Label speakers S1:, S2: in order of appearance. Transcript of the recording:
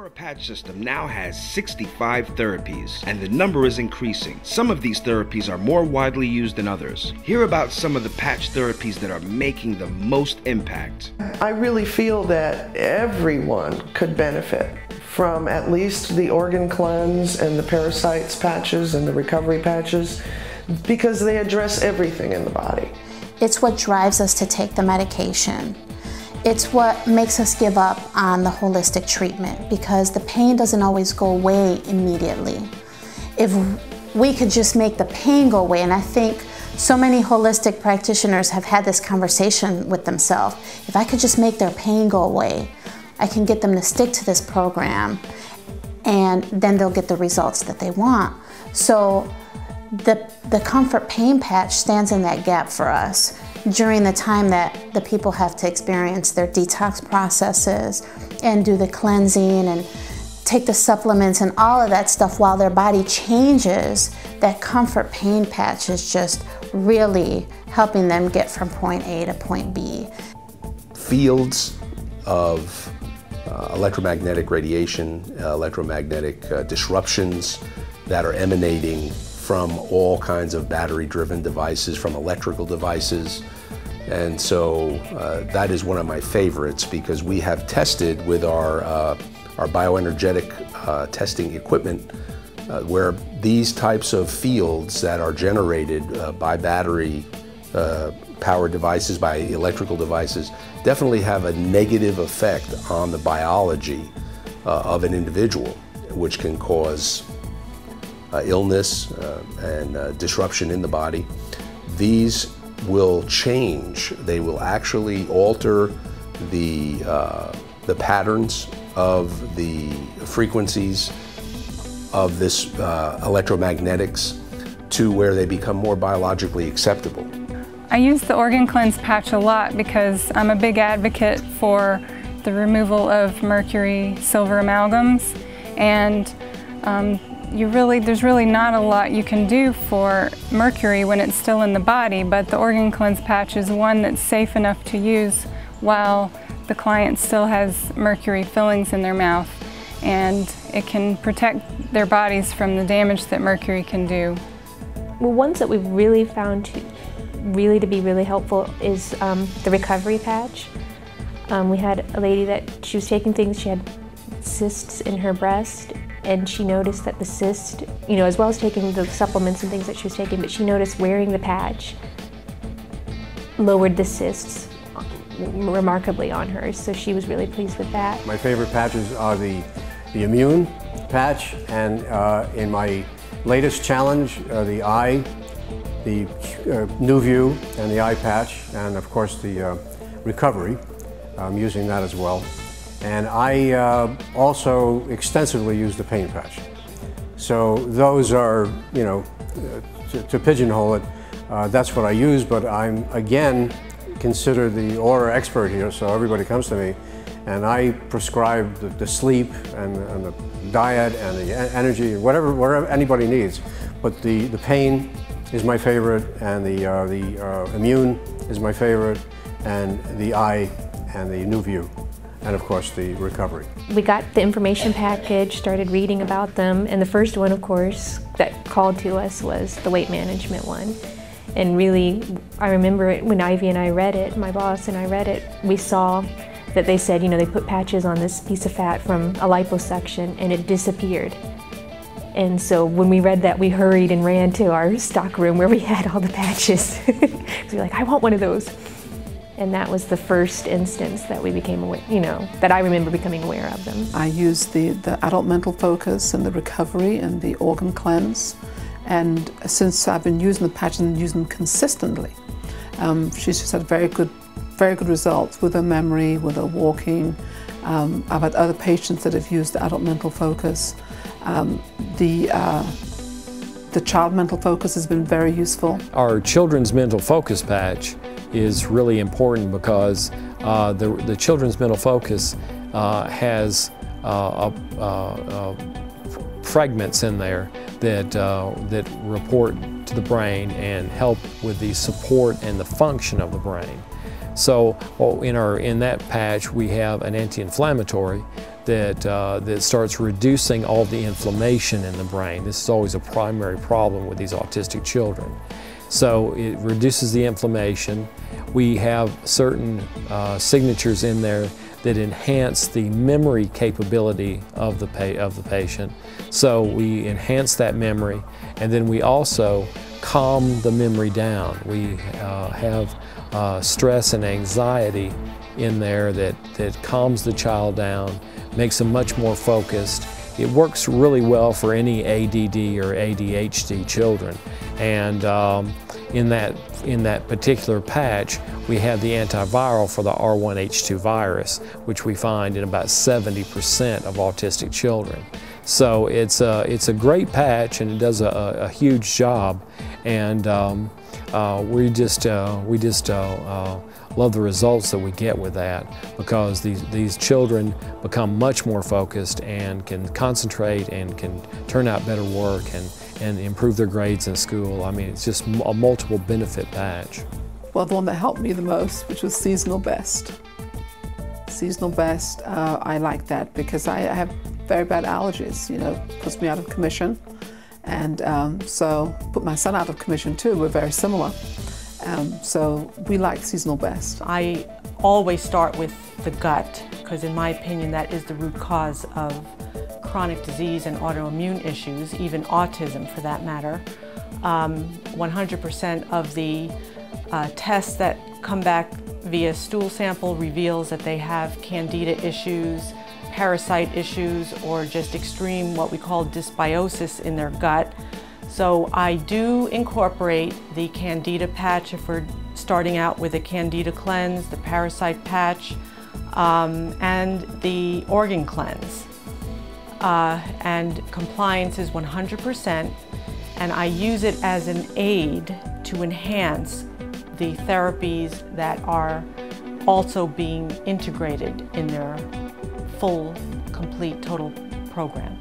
S1: Aura Patch System now has 65 therapies, and the number is increasing. Some of these therapies are more widely used than others. Hear about some of the patch therapies that are making the most impact.
S2: I really feel that everyone could benefit from at least the organ cleanse and the parasites patches and the recovery patches, because they address everything in the body.
S3: It's what drives us to take the medication. It's what makes us give up on the holistic treatment, because the pain doesn't always go away immediately. If we could just make the pain go away, and I think so many holistic practitioners have had this conversation with themselves, if I could just make their pain go away, I can get them to stick to this program, and then they'll get the results that they want. So the Comfort Pain Patch stands in that gap for us during the time that the people have to experience their detox processes and do the cleansing and take the supplements and all of that stuff while their body changes. That Comfort Pain Patch is just really helping them get from point A to point B.
S4: Fields of electromagnetic radiation, electromagnetic disruptions that are emanating from all kinds of battery-driven devices, from electrical devices. And so that is one of my favorites, because we have tested with our bioenergetic testing equipment where these types of fields that are generated by battery powered devices, by electrical devices, definitely have a negative effect on the biology of an individual, which can cause illness and disruption in the body. These will change. They will actually alter the patterns of the frequencies of this electromagnetics to where they become more biologically acceptable.
S5: I use the Organ Cleanse patch a lot because I'm a big advocate for the removal of mercury silver amalgams, and there's really not a lot you can do for mercury when it's still in the body, but the Organ Cleanse patch is one that's safe enough to use while the client still has mercury fillings in their mouth, and it can protect their bodies from the damage that mercury can do.
S6: Well, ones that we've really found to be really helpful is the recovery patch. We had a lady that she was taking things, she had cysts in her breast, and she noticed that the cyst, as well as taking the supplements and things that she was taking, but she noticed wearing the patch lowered the cysts remarkably on her, so she was really pleased with that.
S7: My favorite patches are the Immune patch, and in my latest challenge, the eye, the NuView and the eye patch, and of course the recovery. I'm using that as well. And I also extensively use the pain patch. So those are, to pigeonhole it, that's what I use, but I'm, again, considered the Aura expert here, so everybody comes to me, and I prescribe the sleep and the diet and the energy, whatever anybody needs. But the pain is my favorite, and the Immune is my favorite, and the eye and the NuView, and of course the recovery.
S6: We got the information package, started reading about them, and the first one, of course, that called to us was the weight management one. And really, I remember it when Ivy and I read it, my boss and I read it, we saw that they said, they put patches on this piece of fat from a liposuction and it disappeared. And so when we read that, we hurried and ran to our stock room where we had all the patches. So we're like, I want one of those. And that was the first instance that we became aware, that I remember becoming aware of them.
S8: I use the adult mental focus and the recovery and the organ cleanse. And since I've been using the patches and using them consistently, she's just had very good results with her memory, with her walking. I've had other patients that have used the adult mental focus. The child mental focus has been very useful.
S9: Our children's mental focus patch is really important because the children's mental focus has fragments in there that report to the brain and help with the support and the function of the brain. So in that patch we have an anti-inflammatory that starts reducing all the inflammation in the brain. This is always a primary problem with these autistic children. So it reduces the inflammation. We have certain signatures in there that enhance the memory capability of the patient. So we enhance that memory, and then we also calm the memory down. We have stress and anxiety in there that calms the child down, makes them much more focused. It works really well for any ADD or ADHD children. And in that particular patch, we have the antiviral for the R1H2 virus, which we find in about 70% of autistic children. So it's a great patch, and it does a huge job. And we just love the results that we get with that, because these children become much more focused and can concentrate and can turn out better work and improve their grades in school. I mean, it's just a multiple benefit patch.
S8: Well, the one that helped me the most, which was Seasonal Best. Seasonal Best, I like that because I have very bad allergies, you know, puts me out of commission. And so put my son out of commission too. We're very similar. So we like Seasonal Best.
S10: I always start with the gut, because in my opinion that is the root cause of chronic disease and autoimmune issues, even autism for that matter. 100% of the tests that come back via stool sample reveals that they have candida issues, parasite issues, or just extreme what we call dysbiosis in their gut. So I do incorporate the candida patch if we're starting out with a candida cleanse, the parasite patch, and the organ cleanse. And compliance is 100%, and I use it as an aid to enhance the therapies that are also being integrated in their full, complete, total program.